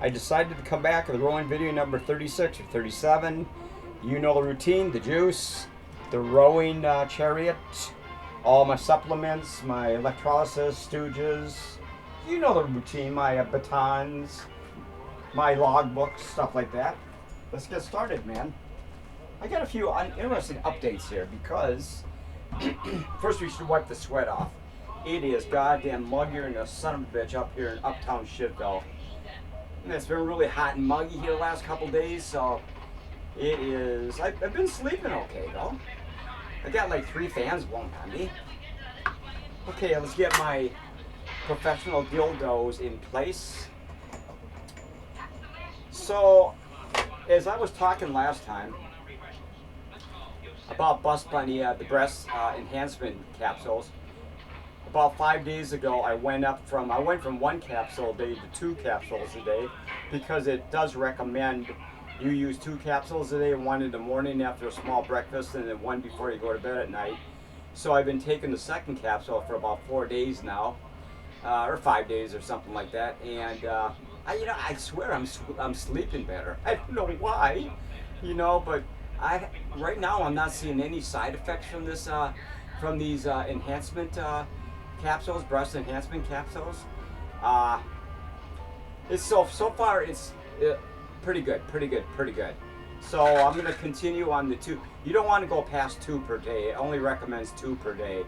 I decided to come back with rowing video number 36 or 37. You know the routine, the juice, the rowing chariot, all my supplements, my electrolysis, stooges. You know the routine, my batons, my logbooks, stuff like that. Let's get started, man. I got a few interesting updates here because first we should wipe the sweat off. It is goddamn muggier than a son of a bitch up here in uptown Shitville. And it's been really hot and muggy here the last couple days, so it is. I've been sleeping okay though. I got like 3 fans blowing on me. Okay, let's get my professional dildos in place. So, as I was talking last time about Bust Bunny, the breast enhancement capsules, about 5 days ago I went from 1 capsule a day to 2 capsules a day because it does recommend you use 2 capsules a day, 1 in the morning after a small breakfast and then 1 before you go to bed at night. So I've been taking the 2nd capsule for about 4 days now, or 5 days or something like that, and I swear I'm sleeping better. I don't know why, but right now I'm not seeing any side effects from this from these enhancement capsules, breast enhancement capsules. It's so far it's pretty good. So I'm gonna continue on the 2. You don't want to go past 2 per day. It only recommends 2 per day.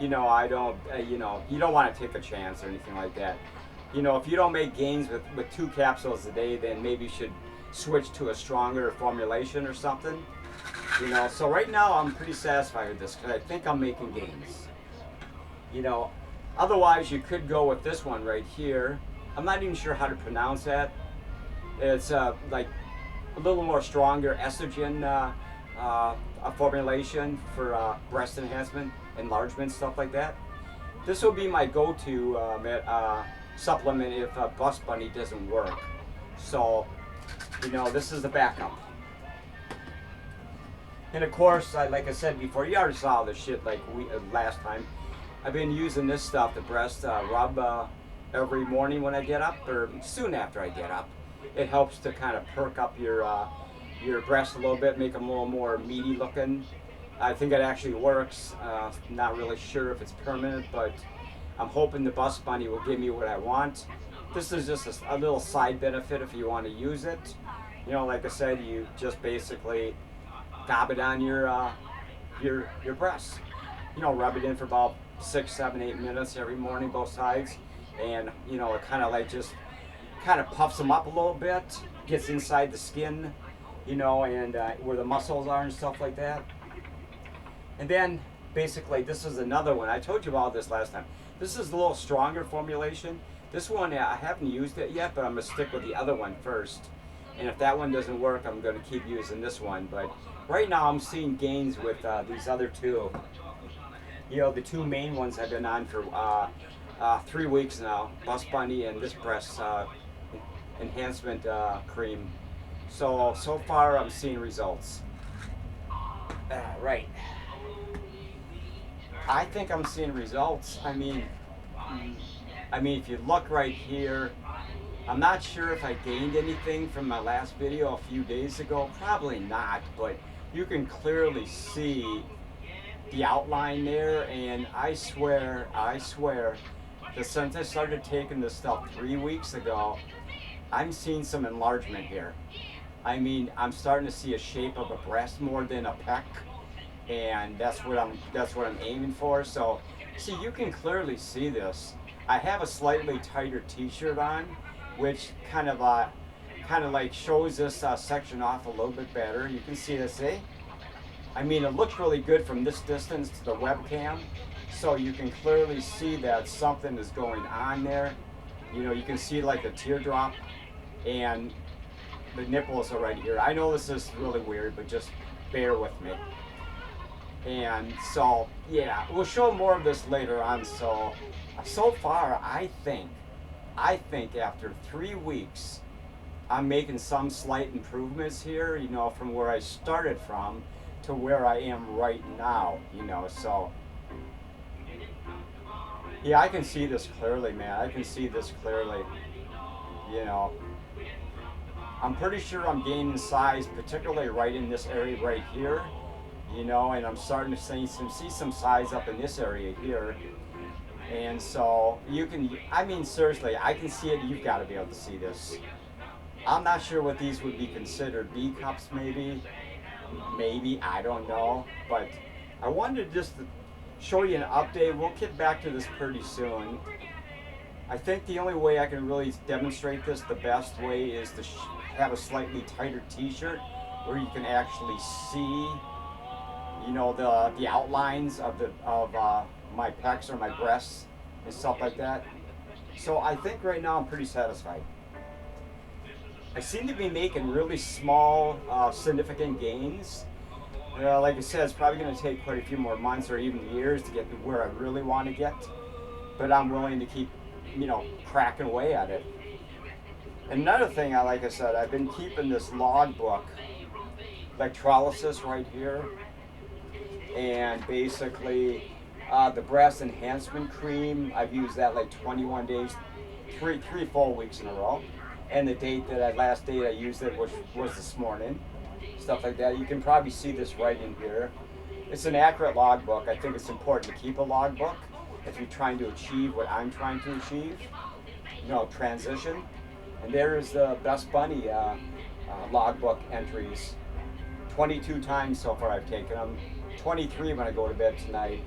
I don't. You don't want to take a chance or anything like that. If you don't make gains with 2 capsules a day, then maybe you should switch to a stronger formulation or something. So right now I'm pretty satisfied with this because I think I'm making gains. Otherwise you could go with this one right here. I'm not even sure how to pronounce that. It's like a little more stronger estrogen formulation for breast enhancement, enlargement, stuff like that. This will be my go-to supplement if Bust Bunny doesn't work. So, this is the backup. And of course, like I said before, you already saw this shit like last time. I've been using this stuff, the breast rub, every morning when I get up, or soon after I get up. It helps to kind of perk up your breasts a little bit, make them a little more meaty looking. I think it actually works. Not really sure if it's permanent, but I'm hoping the Bust Bunny will give me what I want. This is just a little side benefit if you want to use it. Like I said, you just basically dab it on your breasts. Rub it in for about 6, 7, 8 minutes every morning, both sides, and it kind of puffs them up a little bit, gets inside the skin, and where the muscles are and stuff like that. And then basically this is another one. I told you about this last time. This is a little stronger formulation. This one I haven't used it yet, but I'm gonna stick with the other one first. And if that one doesn't work, I'm gonna keep using this one. But right now I'm seeing gains with these other 2. The 2 main ones I've been on for 3 weeks now, Bust Bunny and this breast enhancement cream. So far I'm seeing results. Right. I think I'm seeing results. I mean, if you look right here, I'm not sure if I gained anything from my last video a few days ago. Probably not, but you can clearly see the outline there, and I swear that since I started taking this stuff 3 weeks ago, I'm seeing some enlargement here. I'm starting to see a shape of a breast more than a pec, and that's what I'm aiming for. So, see, you can clearly see this. I have a slightly tighter t-shirt on, which kind of like shows this section off a little bit better. You can see this, see? It looks really good from this distance to the webcam, so you can clearly see that something is going on there. You can see like a teardrop, and the nipples are right here. I know this is really weird, but just bear with me. And so, yeah, we'll show more of this later on. So far, I think after 3 weeks, I'm making some slight improvements here, from where I started from to where I am right now, so yeah, I can see this clearly, man. I can see this clearly. you know, I'm pretty sure I'm gaining size, particularly right in this area right here, you know, and I'm starting to see some size up in this area here. And so you can, I mean, seriously, I can see it. You've got to be able to see this. I'm not sure what these would be considered. B cups, maybe, I don't know. But I wanted just to show you an update. We'll get back to this pretty soon. I think the only way I can really demonstrate this the best way is to have a slightly tighter t-shirt where you can actually see, you know, the outlines of my pecs or my breasts and stuff like that. So I think right now I'm pretty satisfied. I seem to be making really small, significant gains. Like I said, it's probably going to take quite a few more months or even years to get to where I really want to get. But I'm willing to keep, you know, cracking away at it. Another thing, like I said, I've been keeping this logbook, electrolysis right here, and basically the breast enhancement cream. I've used that like 21 days, three full weeks in a row. And the last date I used it was this morning. Stuff like that. You can probably see this right in here. It's an accurate logbook. I think it's important to keep a logbook if you're trying to achieve what I'm trying to achieve. You know, transition. And there is the Best Bunny logbook entries. 22 times so far I've taken them. 23 when I go to bed tonight.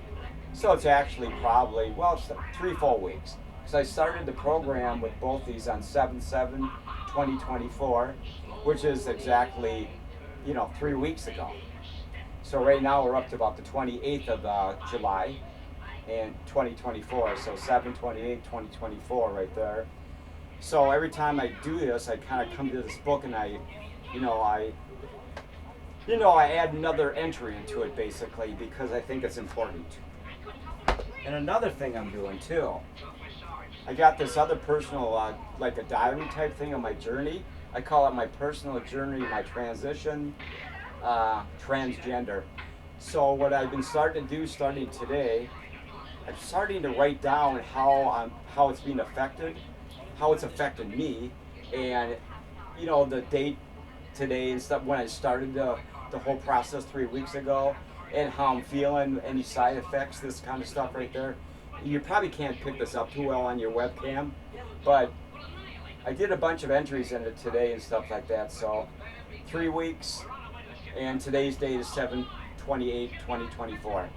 So it's actually probably, well, it's 3 full weeks. So I started the program with both these on 7/7/2024, which is exactly, you know, 3 weeks ago. So right now we're up to about the 28th of July in 2024. So 7/28/2024 right there. So every time I do this, I kind of come to this book and I add another entry into it basically because I think it's important. And another thing I'm doing too, I got this other personal, like a diary type thing on my journey. I call it my personal journey, my transition, transgender. So what I've been starting to do starting today, I'm starting to write down how it's being affected, how it's affected me, and you know, the date today and stuff when I started the whole process 3 weeks ago, and how I'm feeling, any side effects, this kind of stuff right there. You probably can't pick this up too well on your webcam, but I did a bunch of entries in it today and stuff like that. So 3 weeks, and today's date is 7/28/2024,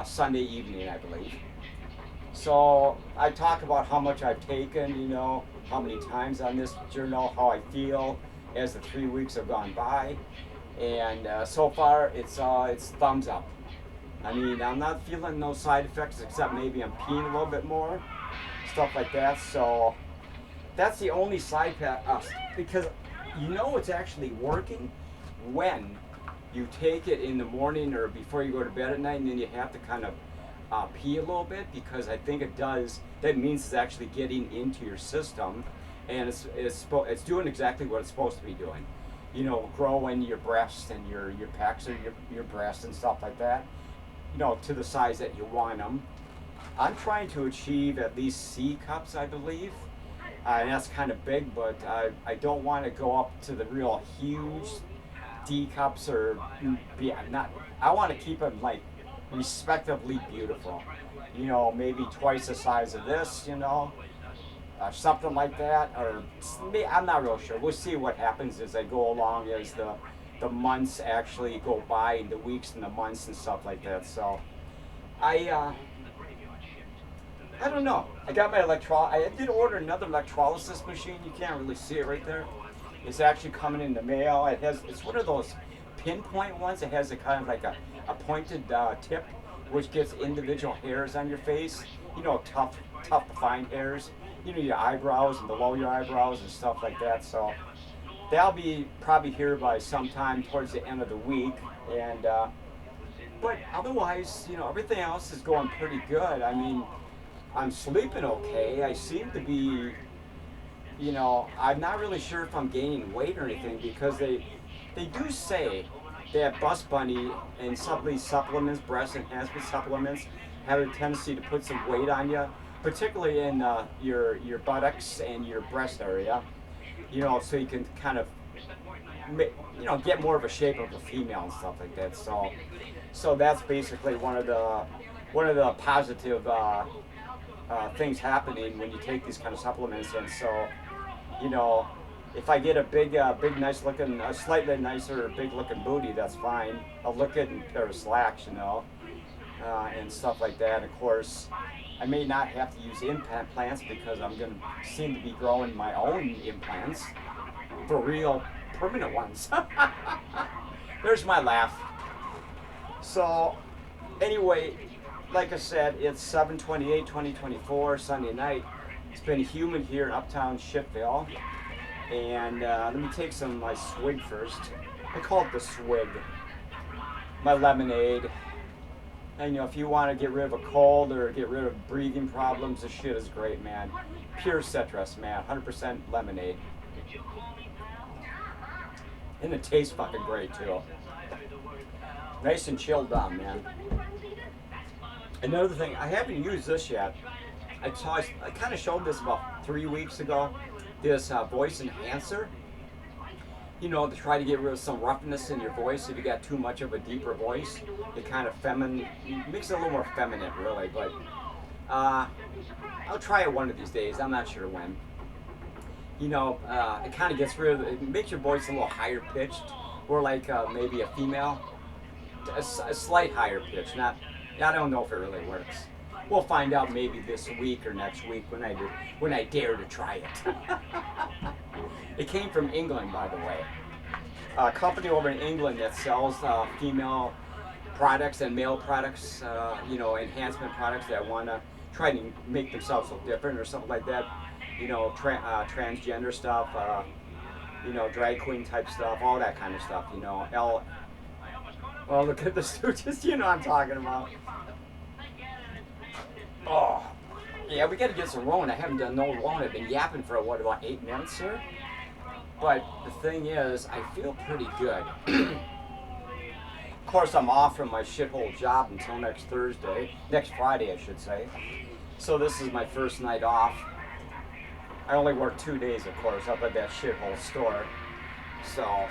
Sunday evening, I believe. So I talk about how much I've taken, you know, how many times on this journal, how I feel as the 3 weeks have gone by, and so far it's thumbs up. I mean, I'm not feeling no side effects except maybe I'm peeing a little bit more, stuff like that. So that's the only side effect, because you know it's actually working when you take it in the morning or before you go to bed at night, and then you have to kind of pee a little bit, because I think it does. That means it's actually getting into your system, and it's doing exactly what it's supposed to be doing. You know, growing your breasts and your pecs or your breasts and stuff like that, you know, to the size that you want them. I'm trying to achieve at least C cups, I believe. And that's kind of big, but I don't want to go up to the real huge D cups or not. I want to keep them like respectively beautiful. You know, maybe twice the size of this, you know, something like that. Or I'm not real sure. We'll see what happens as I go along, as the months actually go by, and the weeks and the months and stuff like that. So I don't know. I got my I did order another electrolysis machine. You can't really see it right there. It's actually coming in the mail. It's one of those pinpoint ones. It has a kind of like a pointed tip, which gets individual hairs on your face. You know, tough fine hairs. You know, your eyebrows and below your eyebrows and stuff like that. So that'll be probably here by sometime towards the end of the week. And but otherwise, you know, everything else is going pretty good. I mean, I'm sleeping okay. I seem to be, you know, I'm not really sure if I'm gaining weight or anything, because they do say that Bust Bunny and some of these supplements, breast enhancement supplements, have a tendency to put some weight on you. particularly in your buttocks and your breast area, you know, so you can kind of you know, get more of a shape of a female and stuff like that. So that's basically one of the positive things happening when you take these kind of supplements. And so, you know, if I get a big, nice looking, a slightly nicer, big looking booty, that's fine. I'll look at a pair of slacks, you know, and stuff like that. Of course, I may not have to use implants because I'm going to seem to be growing my own implants for real permanent ones. There's my laugh. So, anyway, like I said, it's 7/28/2024, Sunday night. It's been humid here in uptown Shipville. And let me take some of my swig first. I call it the swig. My lemonade. And, you know, if you want to get rid of a cold or get rid of breathing problems, this shit is great, man. Pure citrus, man. 100% lemonade. And it tastes fucking great, too. Nice and chilled down, man. Another thing, I haven't used this yet. I kind of showed this about 3 weeks ago. This voice enhancer. You know, to try to get rid of some roughness in your voice. If you got too much of a deeper voice, it kind of makes it a little more feminine, really. But I'll try it one of these days. I'm not sure when. You know, it kind of gets rid of, it makes your voice a little higher pitched, or like maybe a female, a slight higher pitch. I don't know if it really works. We'll find out maybe this week or next week when I dare to try it. It came from England, by the way. A company over in England that sells female products and male products, you know, enhancement products that want to try to make themselves look different or something like that. You know, transgender stuff, you know, drag queen type stuff, all that kind of stuff, you know. Well, look at the Stooges, you know what I'm talking about. Oh, yeah, we got to get some rolling. I haven't done no rolling. I've been yapping for, what, about 8 minutes here? But the thing is, I feel pretty good. Of course, I'm off from my shithole job until next Friday, I should say. So this is my first night off. I only work 2 days, of course, up at that shithole store. So,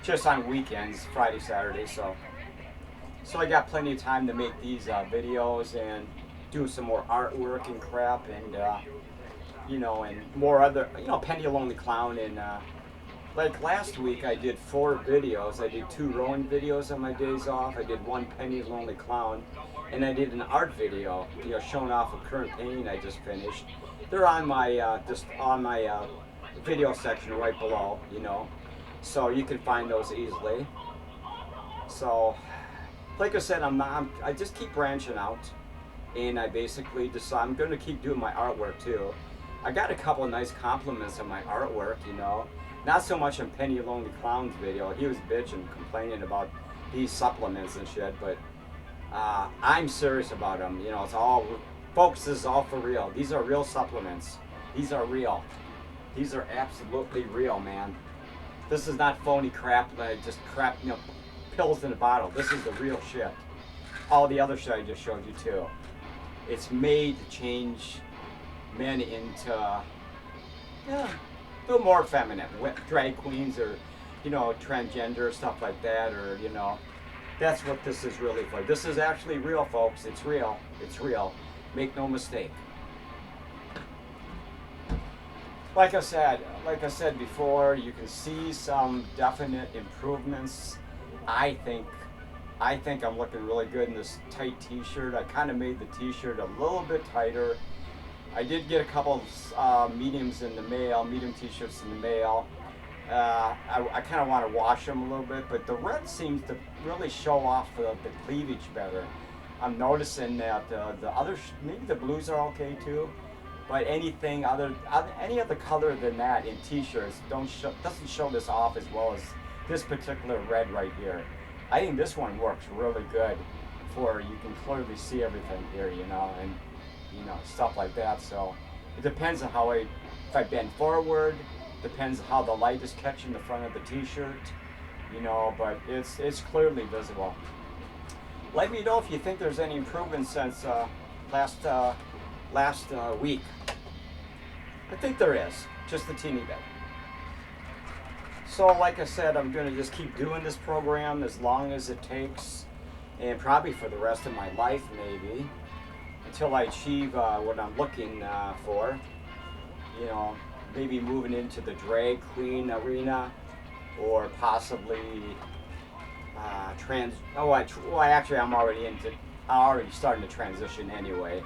just on weekends, Friday, Saturday, so I got plenty of time to make these videos and do some more artwork and crap, and you know, and more other, you know, Penny Lonely Clown. And like last week I did 4 videos. I did 2 rowing videos on my days off. I did 1 Penny Lonely Clown, and I did an art video, you know, showing off a current painting I just finished. They're on my video section right below, you know, so you can find those easily. So, like I said, I just keep branching out, and I basically decide I'm going to keep doing my artwork too. I got a couple of nice compliments on my artwork, you know. Not so much on Penny Lonely Clown's video. He was bitching, complaining about these supplements and shit, but I'm serious about them. You know, it's all, folks, this is all for real. These are real supplements. These are real. These are absolutely real, man. This is not phony crap, just crap, you know, pills in a bottle. This is the real shit. All the other shit I just showed you too. It's made to change men into, yeah, a little more feminine, drag queens, or, you know, transgender, stuff like that, or, you know, that's what this is really for. This is actually real, folks. It's real. It's real. Make no mistake. Like I said before, you can see some definite improvements. I think I'm looking really good in this tight t-shirt. I kind of made the t-shirt a little bit tighter. I did get a couple of mediums in the mail, medium t-shirts in the mail. I kind of want to wash them a little bit, but the red seems to really show off the cleavage better. I'm noticing that the other, maybe the blues are okay too, but any other color than that in t-shirts doesn't show this off as well as this particular red right here. I think this one works really good for, you can clearly see everything here, you know, and you know, stuff like that. So it depends on how if I bend forward, depends on how the light is catching the front of the t-shirt, you know, but it's clearly visible. Let me know if you think there's any improvement since last last week. I think there is, just a teeny bit. So like I said, I'm going to just keep doing this program as long as it takes, and probably for the rest of my life maybe, until I achieve what I'm looking for. You know, maybe moving into the drag queen arena, or possibly actually I'm already starting to transition anyway.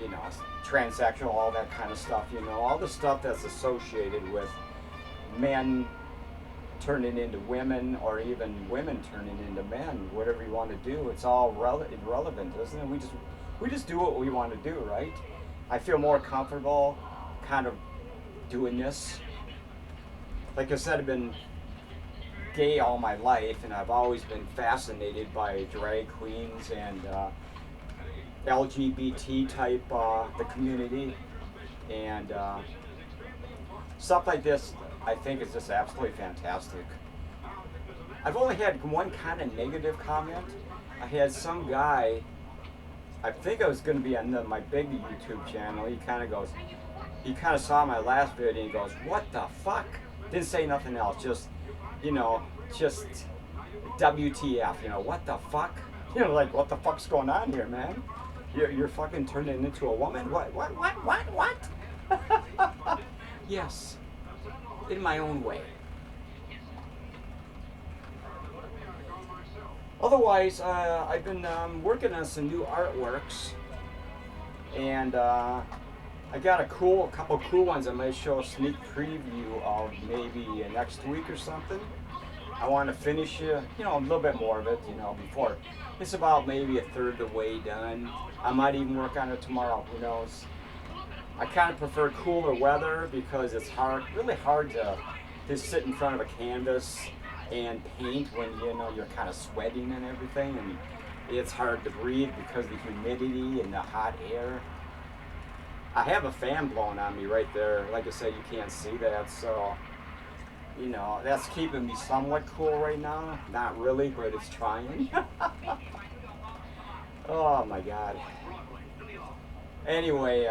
You know, transsexual, all that kind of stuff, you know, all the stuff that's associated with men turning into women, or even women turning into men, whatever you want to do, it's all irrelevant, isn't it? We just do what we want to do, right? I feel more comfortable kind of doing this. Like I said, I've been gay all my life, and I've always been fascinated by drag queens and LGBT type, the community, and stuff like this. I think is just absolutely fantastic. I've only had one kind of negative comment. I had some guy, I think I was going to be on my big YouTube channel. He kind of saw my last video and he goes, "What the fuck?" Didn't say nothing else. Just, you know, just WTF. You know, what the fuck? You know, like, what the fuck's going on here, man? You're fucking turning into a woman? What? Yes, in my own way. Otherwise, I've been working on some new artworks, and I got a couple cool ones I might show a sneak preview of maybe next week or something. I want to finish, a little bit more of it, before. It's about maybe a third of the way done. I might even work on it tomorrow, who knows. I kind of prefer cooler weather because it's really hard to just sit in front of a canvas and paint when you're kind of sweating and everything, and it's hard to breathe because of the humidity and the hot air. I have a fan blowing on me right there. Like I said, you can't see that, so that's keeping me somewhat cool right now. Not really, but it's trying. Oh my God. Anyway,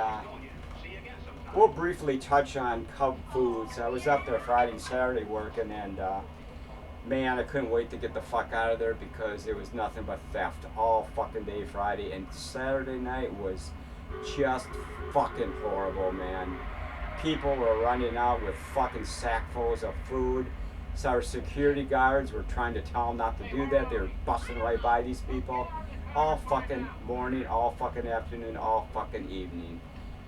we'll briefly touch on Cub Foods. I was up there Friday and Saturday working, and man, I couldn't wait to get the fuck out of there because it was nothing but theft all fucking day Friday, and Saturday night was just fucking horrible, man. People were running out with fucking sackfuls of food. So our security guards were trying to tell them not to do that. They were busting right by these people all fucking morning, all fucking afternoon, all fucking evening.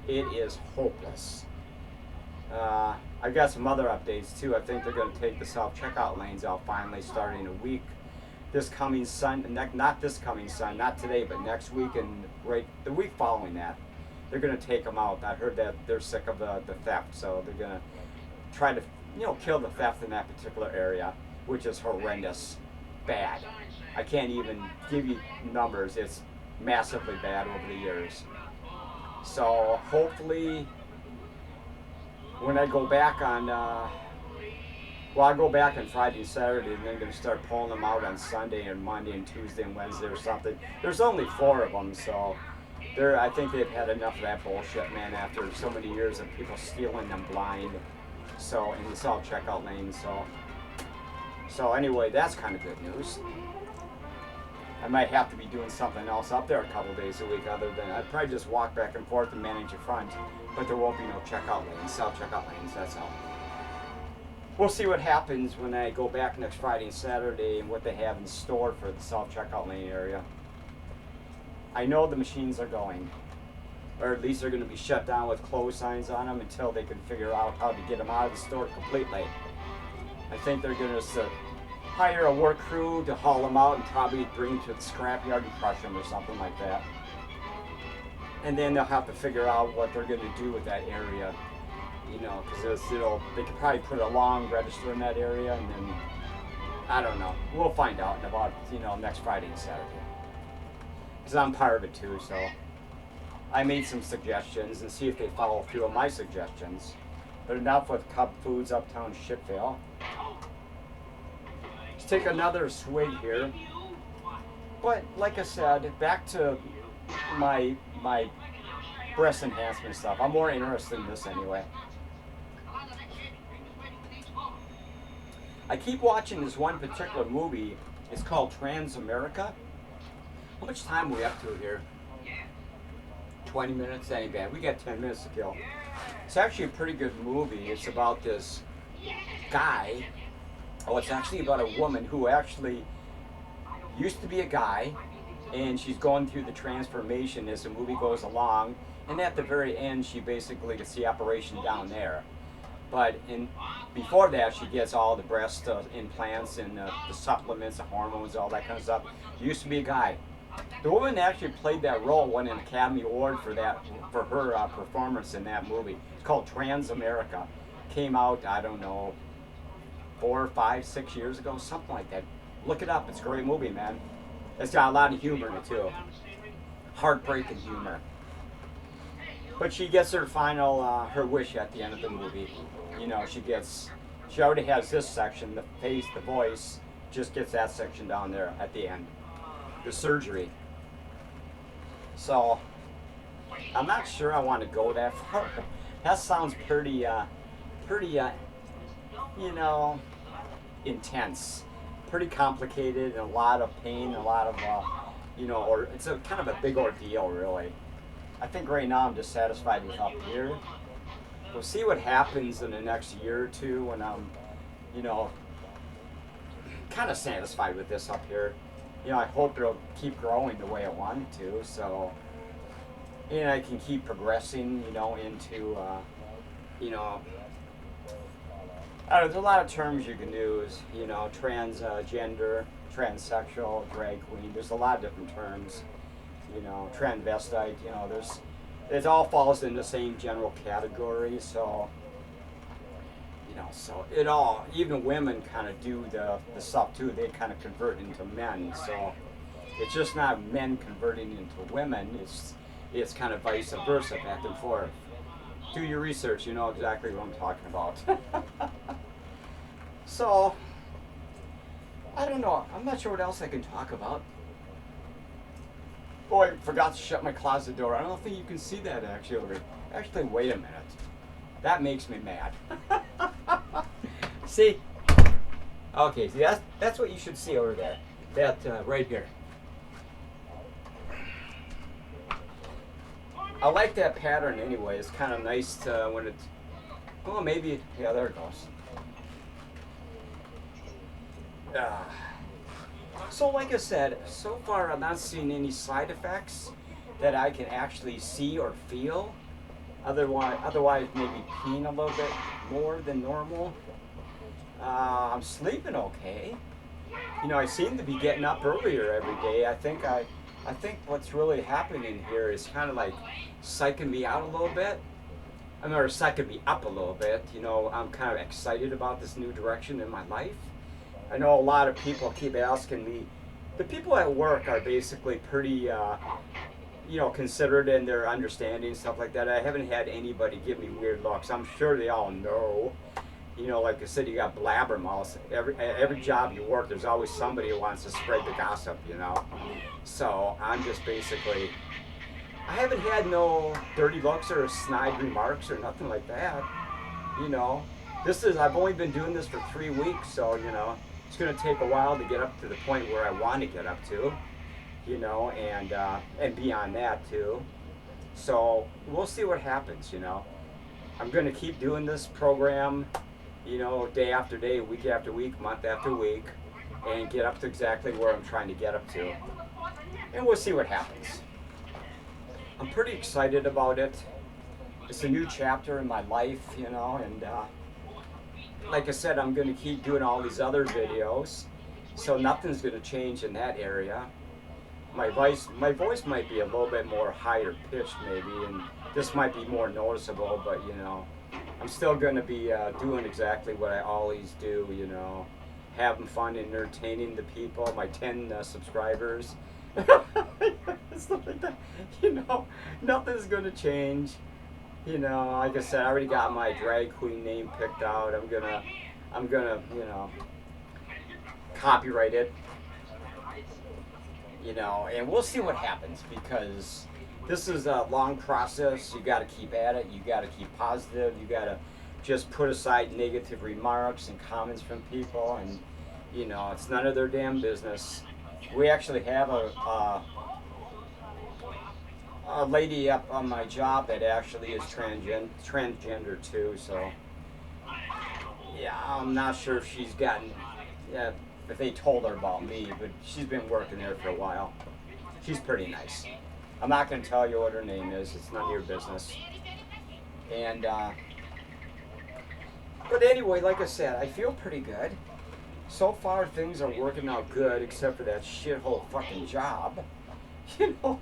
It is hopeless. I got some other updates too. I think they're going to take the self-checkout lanes out finally starting a week. This coming Sunday, not this coming Sunday, not today, but next week and the week following that. They're going to take them out. I heard that they're sick of the theft, so they're going to try to kill the theft in that particular area, which is horrendous, bad. I can't even give you numbers. It's massively bad over the years. So hopefully, when I go back on, I go back on Friday and Saturday, and then I'm going to start pulling them out on Sunday and Monday and Tuesday and Wednesday or something. There's only 4 of them, so I think they've had enough of that bullshit, man, after so many years of people stealing them blind. So, in the self-checkout lane, so anyway, that's kind of good news. I might have to be doing something else up there a couple days a week other than, I'd probably just walk back and forth and manage the front, but there won't be no checkout lanes, self-checkout lanes, that's all. We'll see what happens when I go back next Friday and Saturday and what they have in store for the self-checkout lane area. I know the machines are going, or at least they're going to be shut down with close signs on them until they can figure out how to get them out of the store completely. I think they're going to hire a work crew to haul them out and probably bring them to the scrapyard and crush them or something like that. And then they'll have to figure out what they're going to do with that area, because they could probably put a long register in that area, and then, I don't know. We'll find out in about, next Friday and Saturday. Because I'm part of it too, so I made some suggestions and see if they follow through on my suggestions. But enough with Cub Foods Uptown Shitville. Let's take another swig here. But like I said, back to my breast enhancement stuff. I'm more interested in this anyway. I keep watching this one particular movie. It's called Transamerica. How much time are we up to here? 20 minutes? Ain't bad. We got 10 minutes to kill. It's actually a pretty good movie. It's about this guy. Oh, it's actually about a woman who actually used to be a guy, and she's going through the transformation as the movie goes along. And at the very end, she basically gets the operation down there. But before that, she gets all the breast implants and the supplements, the hormones, all that kind of stuff. Used to be a guy. The woman actually played that role, won an Academy Award for her performance in that movie. It's called Transamerica. Came out, I don't know, 4, 5, 6 years ago, something like that. Look it up. It's a great movie, man. It's got a lot of humor in it too. Heartbreaking humor. But she gets her final, her wish at the end of the movie. You know, she already has this section, the face, the voice, just gets that section down there at the end. The surgery. So, I'm not sure I want to go that far. That sounds pretty, you know, intense. Pretty complicated, and a lot of pain, a lot of, you know, or it's a kind of a big ordeal, really. I think right now I'm just satisfied with up here. We'll see what happens in the next year or two when I'm, you know, kind of satisfied with this up here. You know, I hope it'll keep growing the way I want it to, so, and I can keep progressing, you know, into, you know, there's a lot of terms you can use, you know, transgender, transsexual, drag queen. There's a lot of different terms, you know, transvestite. You know, it all falls in the same general category. So, you know, even women kind of do the stuff too. They kind of convert into men. So it's just not men converting into women. It's kind of vice versa, back and forth. Do your research, you know exactly what I'm talking about. So, I don't know. I'm not sure what else I can talk about. Oh, I forgot to shut my closet door. I don't think you can see that actually. Actually, wait a minute. That makes me mad. See? Okay, see, that's what you should see over there. That right here. I like that pattern anyway. It's kind of nice to, when it's, well, maybe, yeah, there it goes. So like I said, so far I'm not seeing any side effects that I can actually see or feel. Otherwise maybe peeing a little bit more than normal. I'm sleeping okay. You know, I seem to be getting up earlier every day. I think what's really happening here is kind of like psyching me out a little bit. I mean, or psyching me up a little bit. You know, I'm kind of excited about this new direction in my life. I know a lot of people keep asking me. The people at work are basically pretty, you know, considerate in their understanding, stuff like that. I haven't had anybody give me weird looks. I'm sure they all know. You know, like I said, you got blabbermouths. Every job you work, there's always somebody who wants to spread the gossip, you know. So I'm just basically, I haven't had no dirty looks or snide remarks or nothing like that. You know, I've only been doing this for 3 weeks, so, you know, it's going to take a while to get up to the point where I want to get up to, you know, and beyond that too. So we'll see what happens, you know. I'm going to keep doing this program, you know, day after day, week after week, month after week, and get up to exactly where I'm trying to get up to. And we'll see what happens. I'm pretty excited about it. It's a new chapter in my life, you know, and like I said, I'm going to keep doing all these other videos, so nothing's going to change in that area. My voice might be a little bit more higher pitched maybe, and this might be more noticeable, but you know, I'm still going to be doing exactly what I always do, you know, having fun, entertaining the people, my 10 subscribers. Stuff like that. You know, nothing's going to change. You know, like I said, I already got my drag queen name picked out. I'm gonna, you know, copyright it. You know, and we'll see what happens, because This is a long process. You got to keep at it. You got to keep positive. You got to just put aside negative remarks and comments from people, and you know, it's none of their damn business. We actually have a lady up on my job that actually is transgender too. So yeah, I'm not sure if she's gotten, yeah, if they told her about me, but she's been working there for a while. She's pretty nice. I'm not going to tell you what her name is. It's none of your business. And but anyway, like I said, I feel pretty good. So far, things are working out good, except for that shithole fucking job. You know.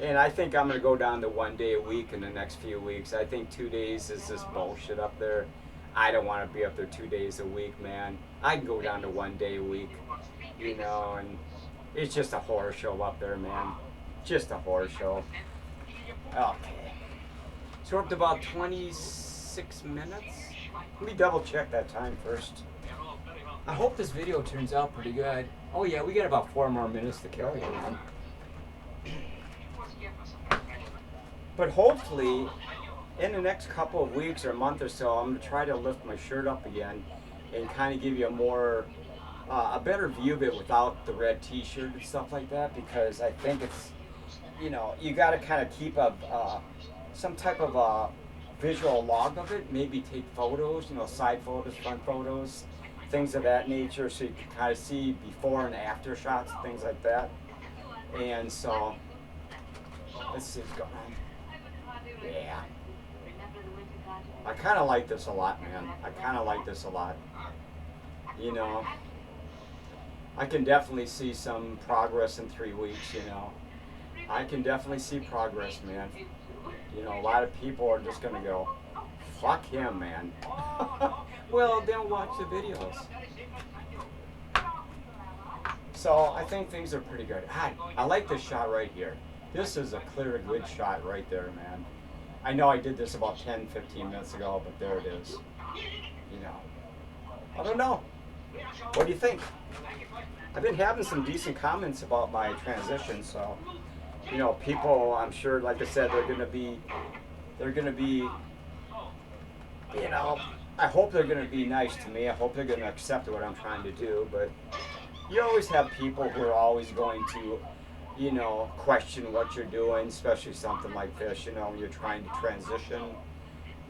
And I think I'm going to go down to 1 day a week in the next few weeks. I think 2 days is this bullshit up there. I don't want to be up there 2 days a week, man. I can go down to 1 day a week, you know, and it's just a horror show up there, man. Just a horror show. Okay. So we're up to about 26 minutes. Let me double check that time first. I hope this video turns out pretty good. Oh yeah, we got about 4 more minutes to kill here, man. But hopefully, in the next couple of weeks or a month or so, I'm going to try to lift my shirt up again and kind of give you a better view of it without the red t-shirt and stuff like that, because I think it's, you know, you got to kind of keep some type of a visual log of it, maybe take photos, you know, side photos, front photos, things of that nature, so you can kind of see before and after shots, things like that. And so, let's see what's going on. Yeah. I kind of like this a lot, man. I kind of like this a lot. You know, I can definitely see some progress in 3 weeks, you know. I can definitely see progress, man. You know, a lot of people are just going to go, fuck him, man. Well, then watch the videos. So I think things are pretty good. I like this shot right here. This is a clear, good shot right there, man. I know I did this about 10, 15 minutes ago, but there it is. You know, I don't know. What do you think? I've been having some decent comments about my transition, so, you know, people, I'm sure, like I said, they're gonna be, you know, I hope they're gonna be nice to me. I hope they're gonna accept what I'm trying to do, but you always have people who are always going to, you know, question what you're doing, especially something like this, you know, when you're trying to transition,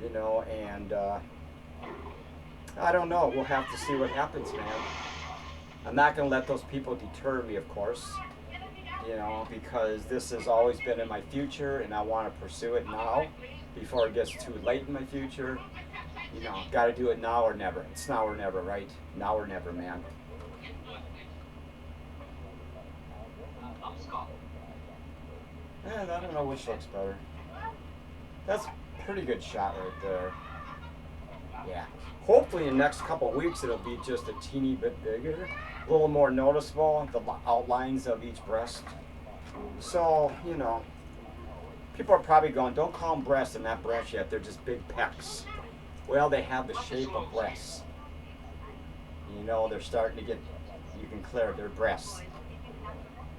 you know, and I don't know, we'll have to see what happens, man. I'm not going to let those people deter me, of course, you know, because this has always been in my future, and I want to pursue it now, before it gets too late in my future. You know, got to do it now or never. It's now or never, right? Now or never, man. And I don't know which looks better. That's a pretty good shot right there. Yeah. Hopefully in the next couple of weeks it'll be just a teeny bit bigger, a little more noticeable, the outlines of each breast. So, you know, people are probably going, don't call them breasts, they're not breasts yet, they're just big pecs. Well, they have the shape of breasts. You know, they're starting to get, you can clear their breasts.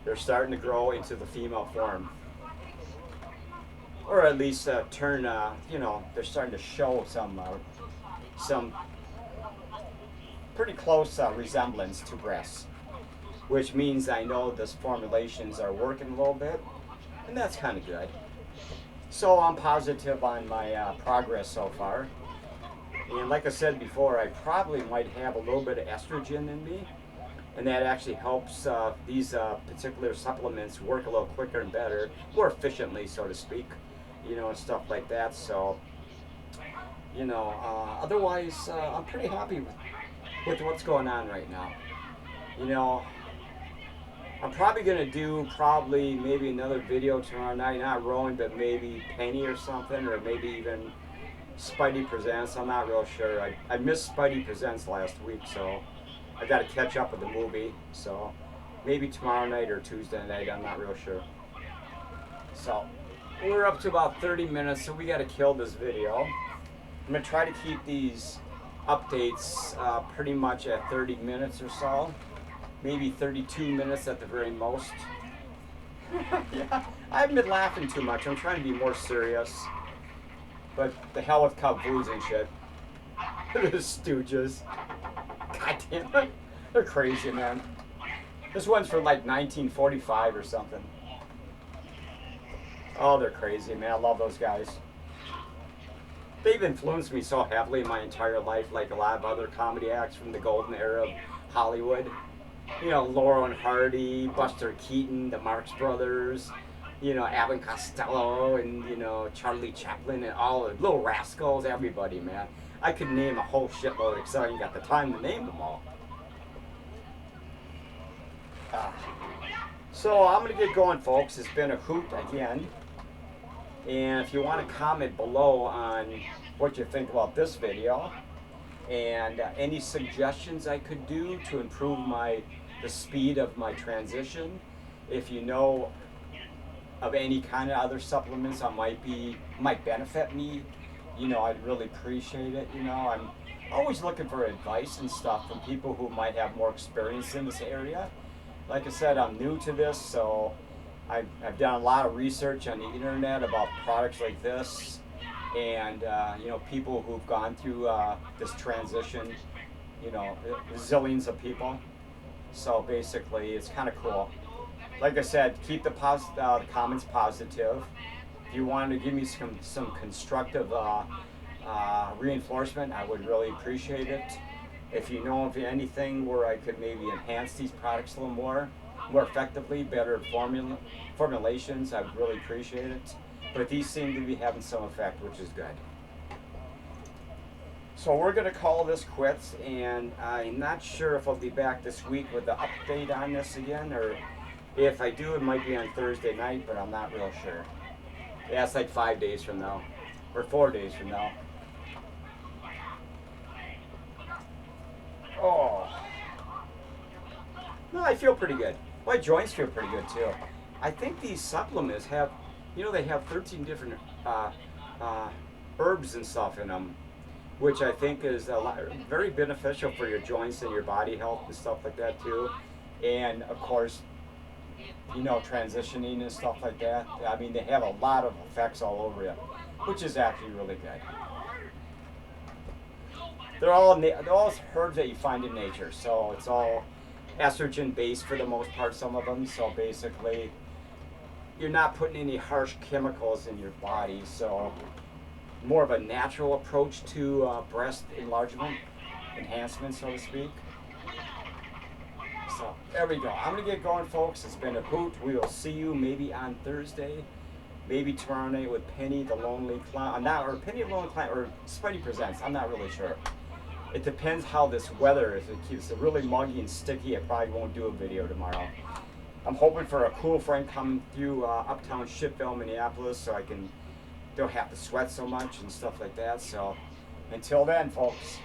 They're starting to grow into the female form. Or at least turn, you know, they're starting to show some pretty close resemblance to breasts, which means I know these formulations are working a little bit, and that's kind of good. So I'm positive on my progress so far. And like I said before, I probably might have a little bit of estrogen in me, and that actually helps these particular supplements work a little quicker and better, more efficiently, so to speak, you know, and stuff like that. So, you know, otherwise, I'm pretty happy with what's going on right now. You know, I'm probably going to do maybe another video tomorrow night, not rowing, but maybe Penny or something, or maybe even Spidey Presents. I'm not real sure. I missed Spidey Presents last week, so I got to catch up with the movie. So maybe tomorrow night or Tuesday night, I'm not real sure. So we're up to about 30 minutes, so we got to kill this video. I'm going to try to keep these updates pretty much at 30 minutes or so, maybe 32 minutes at the very most. Yeah, I haven't been laughing too much. I'm trying to be more serious. But the hell with Capsules and shit. The Stooges. God damn it. They're crazy, man. This one's from like 1945 or something. Oh, they're crazy, man. I love those guys. They've influenced me so heavily my entire life, like a lot of other comedy acts from the golden era of Hollywood. You know, Laurel and Hardy, Buster Keaton, the Marx Brothers, you know, Abbott Costello, and, you know, Charlie Chaplin, and all the Little Rascals, everybody, man. I could name a whole shitload, except I ain't got the time to name them all. So I'm going to get going, folks. It's been a hoot again. And if you want to comment below on what you think about this video and any suggestions I could do to improve the speed of my transition, if you know of any kind of other supplements that might benefit me, you know, I'd really appreciate it. You know, I'm always looking for advice and stuff from people who might have more experience in this area. Like I said, I'm new to this, so I've done a lot of research on the internet about products like this, and you know, people who've gone through this transition, you know, zillions of people. So basically, it's kind of cool. Like I said, keep the comments positive. If you want to give me some constructive reinforcement, I would really appreciate it. If you know of anything where I could maybe enhance these products a little more effectively, better formulations, I would really appreciate it. But these seem to be having some effect, which is good. So we're going to call this quits, and I'm not sure if I'll be back this week with the update on this again, or if I do, it might be on Thursday night, but I'm not real sure. Yeah, it's like 5 days from now, or 4 days from now. Oh. No, I feel pretty good. My joints feel pretty good too. I think these supplements have, you know, they have 13 different herbs and stuff in them, which I think is very beneficial for your joints and your body health and stuff like that too. And of course, you know, transitioning and stuff like that. I mean, they have a lot of effects all over you, which is actually really good. They're all herbs that you find in nature, so it's all estrogen based for the most part, some of them. So basically, you're not putting any harsh chemicals in your body, so more of a natural approach to breast enlargement, enhancement, so to speak. So there we go. I'm gonna get going, folks. It's been a hoot. We will see you maybe on Thursday, maybe tomorrow night with Penny the Lonely Clown, or Penny the Lonely Clown, or Spidey Presents. I'm not really sure. It depends how this weather is. If it keeps it really muggy and sticky, I probably won't do a video tomorrow. I'm hoping for a cool front coming through uptown Shipville, Minneapolis, so I don't have to sweat so much and stuff like that. So until then, folks,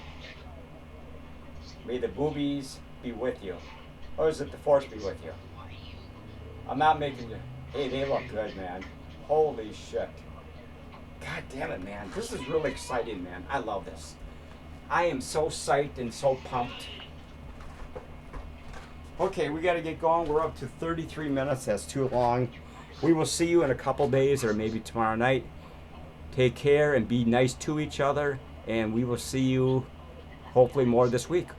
may the boobies be with you. Or is it the force be with you? I'm not making you. Hey, they look good, man. Holy shit. God damn it, man. This is really exciting, man. I love this. I am so psyched and so pumped. Okay, we got to get going. We're up to 33 minutes. That's too long. We will see you in a couple days or maybe tomorrow night. Take care and be nice to each other. And we will see you hopefully more this week.